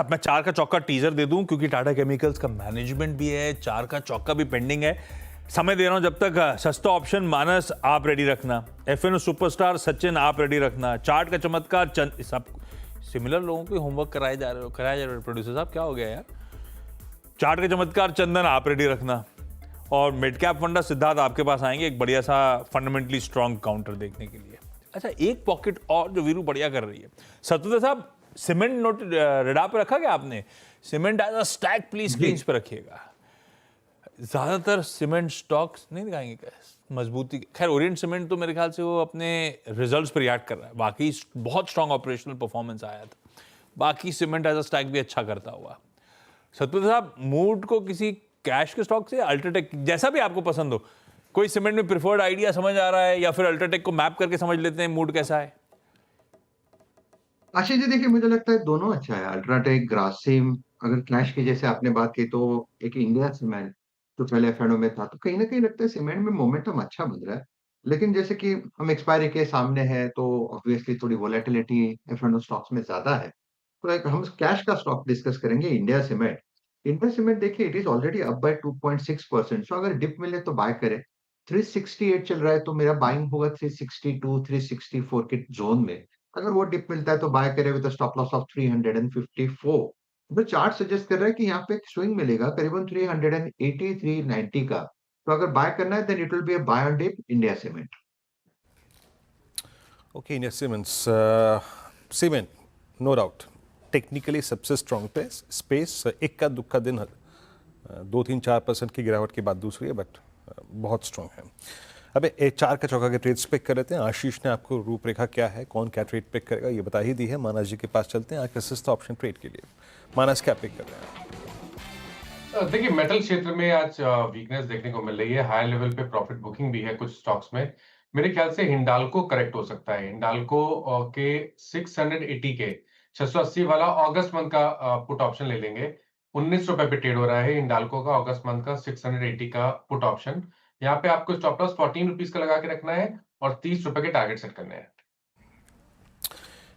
अब मैं 4 का चौका टीजर दे दूं क्योंकि टाटा केमिकल्स का मैनेजमेंट भी है, 4 का चौका भी पेंडिंग है। समय दे रहा हूं, जब तक सस्ता ऑप्शन मानस आप रेडी रखना, एफएनओ सुपरस्टार सचिन आप रेडी रखना, चार्ट का चमत्कार चंद, सब सिमिलर लोगों को होमवर्क कराए जा रहे हो प्रोड्यूसर साहब, क्या हो गया यार। चार्ट का चमत्कार चंदन आप रेडी रखना, और मिड कैप फंडा सिद्धार्थ आपके पास आएंगे एक बढ़िया सा फंडामेंटली स्ट्रॉन्ग काउंटर देखने के लिए। अच्छा, एक पॉकेट और जो वीरू बढ़िया कर रही है, सत्यदेव साहब सीमेंट नोट रेडा पे रखा क्या आपने? Cement as a stack please screen पे रखिएगा। ज्यादातर सीमेंट स्टॉक्स नहीं दिखाएंगे क्या मजबूती? खैर ओरिएंट सीमेंट तो मेरे ख्याल से वो अपने रिजल्ट्स पर रिएक्ट कर रहा है, बाकी बहुत स्ट्रॉन्ग ऑपरेशनल परफॉर्मेंस आया था, बाकी सीमेंट एज अ स्टैक भी अच्छा करता हुआ। सत्यदेव साहब मूड को किसी कैश के स्टॉक से, अल्ट्राटेक, जैसा भी आपको पसंद हो, कोई सीमेंट में प्रिफर्ड आइडिया समझ आ रहा है, या फिर अल्ट्राटेक को मैप करके समझ लेते हैं मूड कैसा है? आशीष जी, देखिए मुझे लगता है दोनों अच्छा है। अल्ट्राटेक, ग्रासिम, अगर कैश की जैसे आपने बात की तो एक इंडिया सीमेंट जो पहले एफएनओ में था, तो कहीं ना कहीं लगता है सीमेंट में मोमेंटम अच्छा बन रहा है। लेकिन जैसे कि हम एक्सपायरी के सामने है तो ऑब्वियसली थोड़ी वोलेटिलिटी एफएनओ स्टॉक्स में ज्यादा है। तो एक हम कैश का स्टॉक डिस्कस करेंगे, इंडिया सीमेंट। इंडिया सीमेंट देखिए it is already up by 2.6%। सो अगर डिप मिले तो बाय करें। 368 चल रहा है तो मेरा बाइंग होगा 362 364 के जोन में। अगर वो डिप मिलता है तो बाय करें विद स्टॉप लॉस ऑफ 354। तो चार्ट सजेस्ट कर रहा है कि यहाँ पे एक स्विंग मिलेगा करीबन 380 390 का। तो अगर बाय करना है then it will be a buy on dip India cement. Okay, India cements, cement no doubt technically सबसे स्ट्रॉन्ग पे स्पेस, इक्का दुक्का दिन 2-3-4% की गिरावट की बात दूसरी है, बट बहुत स्ट्रॉन्ग है। अब एक 4 का चौका के ट्रेड्स पिक कर लेते हैं। आशीष ने आपको रूपरेखा क्या है, कौन क्या ट्रेड पिक करेगा ये बता ही दी है। मानस जी के पास चलते हैं आज का सस्ता ऑप्शन ट्रेड के लिए। मानस क्या पिक कर रहे हैं? देखिए मेटल क्षेत्र में आज वीकनेस देखने को मिल रही है, हाई लेवल पे प्रॉफिट बुकिंग भी है कुछ स्टॉक्स में। मेरे ख्याल से हिंडाल्को करेक्ट हो सकता है। हिंडाल्को के 680 के 680 वाला अगस्त मंथ का पुट ऑप्शन ले लेंगे। 19 रुपए पे ट्रेड हो रहा है हिंडाल्को का अगस्त मंथ का 680 का पुट ऑप्शन। यहाँ पे आपको स्टॉप लॉस 14 रुपीज का लगा के रखना है और 30 रुपए के टारगेट सेट करने हैं।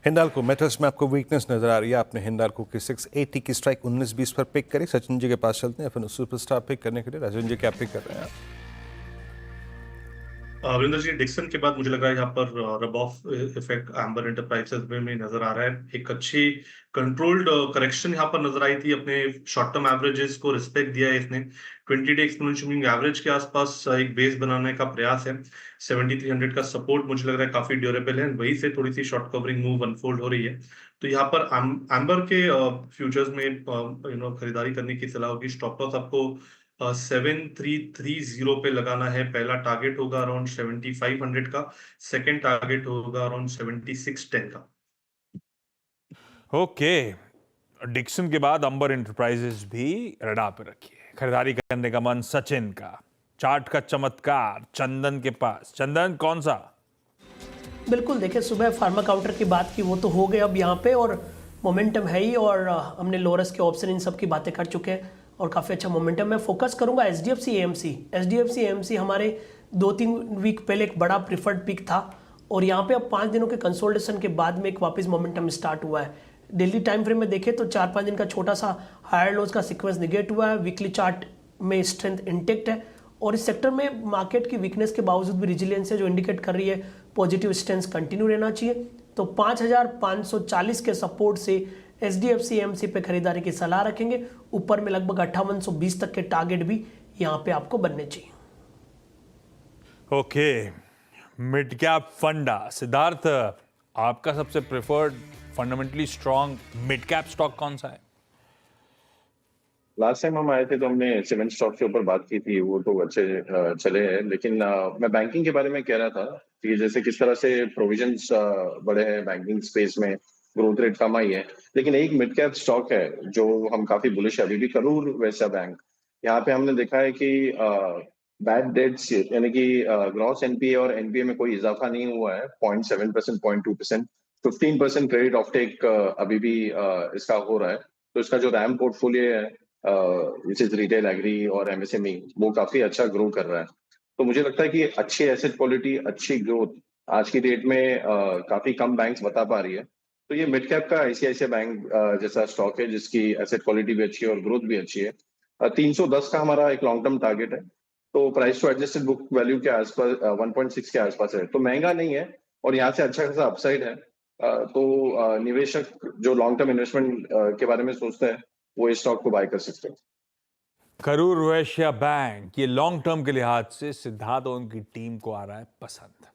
हिंडाल्को मेटल्स में आपको वीकनेस नजर आ रही है। आपने हिंडाल्को की 680 की स्ट्राइक 19-20 पर पिक करी। सचिन जी के पास चलते हैं फिर सुपरस्टार पिक करने के लिए। राजन जी क्या पिक कर रहे हैं? अविंदर जी, डिक्सन के बाद मुझे लग रहा है यहाँ पर rub off effect amber enterprises में नजर आ रहा है। एक अच्छी कंट्रोल्ड करेक्शन यहाँ पर नजर आई थी। अपने शॉर्ट टर्म एवरेजेस को रिस्पेक्ट दिया है इसने। 20-डे एक्सपोनेंशियल मूविंग एवरेज के आसपास एक बेस बनाने का प्रयास है। 7300 का सपोर्ट मुझे लग रहा है काफी ड्यूरेबल है। वहीं से थोड़ी सी शॉर्ट कवरिंग मूव अनफोल्ड हो रही है। तो यहाँ पर एम्बर के फ्यूचर्स में खरीदारी करने की सलाह होगी। स्टॉप लॉस आपको 7330 पे लगाना है। पहला टारगेट होगा अराउंड 7500 का, सेकंड टारगेट होगा अराउंड 7610 का। ओके, डिक्सन के बाद अंबर एंटरप्राइजेस भी रडार पे रखिए। खरीदारी करने का मन सचिन का। चार्ट का चमत्कार चंदन के पास। चंदन कौन सा? बिल्कुल, देखिए सुबह फार्मा काउंटर की बात की, वो तो हो गए अब यहाँ पे, और मोमेंटम है ही, और हमने लोरस के ऑप्शन इन सब की बातें कर चुके हैं और काफ़ी अच्छा मोमेंटम। मैं फोकस करूंगा एचडीएफसी एएमसी। एचडीएफसी एएमसी हमारे 2-3 वीक पहले एक बड़ा प्रिफर्ड पिक था, और यहाँ पे अब 5 दिनों के कंसोलिडेशन के बाद में एक वापस मोमेंटम स्टार्ट हुआ है। डेली टाइम फ्रेम में देखें तो 4-5 दिन का छोटा सा हायर लोज का सीक्वेंस निगेट हुआ है। वीकली चार्ट में स्ट्रेंथ इंटेक्ट है, और इस सेक्टर में मार्केट की वीकनेस के बावजूद भी रिजिलियंस है, जो इंडिकेट कर रही है पॉजिटिव स्ट्रेंथ कंटिन्यू रहना चाहिए। तो 5540 के सपोर्ट से एचडीएफसी एएमसी पे खरीदारी की सलाह रखेंगे। ऊपर में लगभग 5820 तक के टारगेट भी यहाँ पे आपको बनने चाहिए। ओके, मिड कैप फंडा सिद्धार्थ, आपका सबसे preferred fundamentally strong mid cap stock कौन सा है? लास्ट टाइम हम आए थे तो हमने सीमेंट स्टॉक के ऊपर बात की थी, वो तो अच्छे चले हैं। लेकिन मैं बैंकिंग के बारे में कह रहा था कि जैसे किस तरह से प्रोविजंस बड़े हैं बैंकिंग स्पेस में, ग्रोथ रेट कम आई है। लेकिन एक मिड कैप स्टॉक है जो हम काफी बुलिश है अभी भी, करूर वैश्य बैंक। यहाँ पे हमने देखा है कि बैड डेट्स यानी कि ग्रॉस एनपीए और एनपीए में कोई इजाफा नहीं हुआ है। 0.7%, 0.2%, 15% क्रेडिट ऑफटेक अभी भी इसका हो रहा है। तो इसका जो रैम पोर्टफोलियो है विच इज रिटेल, एग्री और एमएसएमई, वो काफी अच्छा ग्रो कर रहा है। तो मुझे लगता है कि अच्छी एसेट क्वालिटी, अच्छी ग्रोथ आज की डेट में काफी कम बैंक्स बता पा रही है। तो ये मिड कैप का आईसीआईसीआई बैंक जैसा स्टॉक है जिसकी एसेट क्वालिटी भी अच्छी है और ग्रोथ भी अच्छी है। 310 का हमारा एक लॉन्ग टर्म टारगेट है, तो price to adjusted book value के आसपास 1.6 के आसपास है, तो महंगा नहीं है और यहाँ से अच्छा खासा अपसाइड है। तो निवेशक जो लॉन्ग टर्म इन्वेस्टमेंट के बारे में सोचते हैं वो इस स्टॉक को बाय कर सकते हैं। करूर वैश्य बैंक ये लॉन्ग टर्म के लिहाज से सिद्धार्थ और उनकी टीम को आ रहा है पसंद।